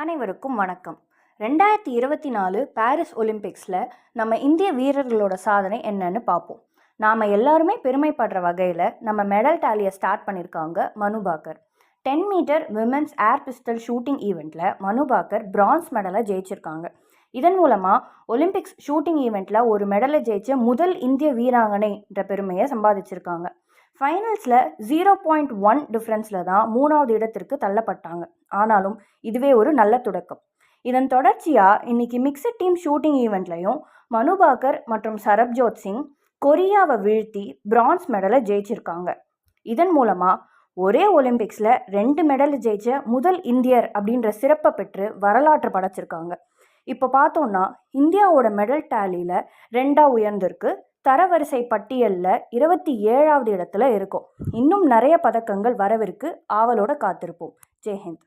அனைவருக்கும் வணக்கம். 2024 பாரிஸ் ஒலிம்பிக்ஸில் நம்ம இந்திய வீரர்களோட சாதனை என்னன்னு பார்ப்போம். நாம் எல்லாருமே பெருமைப்படுற வகையில் நம்ம மெடல் டேலியை ஸ்டார்ட் பண்ணியிருக்காங்க Manu Bhaker. 10 metre women's air pistol shooting ஈவெண்ட்டில் மனு பாக்கர் பிரான்ஸ் மெடலை ஜெயிச்சிருக்காங்க. இதன் மூலமாக ஒலிம்பிக்ஸ் ஷூட்டிங் ஈவெண்ட்டில் ஒரு மெடலை ஜெயிச்ச முதல் இந்திய வீராங்கனைன்ற பெருமையை சம்பாதிச்சிருக்காங்க. ஃபைனல்ஸில் 0.1 டிஃப்ரென்ஸில் தான் 3வது இடத்திற்கு தள்ளப்பட்டாங்க. ஆனாலும் இதுவே ஒரு நல்ல தொடக்கம். இதன் தொடர்ச்சியாக இன்னைக்கு மிக்சட் டீம் ஷூட்டிங் ஈவெண்ட்லையும் மனு பாக்கர் மற்றும் சரப்ஜோத் சிங் கொரியாவை வீழ்த்தி பிரான்ஸ் மெடலை ஜெயிச்சிருக்காங்க. இதன் மூலமாக ஒரே ஒலிம்பிக்ஸில் 2 மெடல் ஜெயிச்ச முதல் இந்தியர் அப்படின்ற சிறப்பை பெற்று வரலாற்று படைச்சிருக்காங்க. இப்போ பார்த்தோன்னா இந்தியாவோட மெடல் டேலியில் 2ஆக உயர்ந்திருக்கு. தரவரிசை பட்டியலில் 27வது இடத்துல இருக்கும். இன்னும் நிறைய பதக்கங்கள் வரவிருக்கு. ஆவலோட காத்திருப்போம். ஜெய்ஹிந்த்.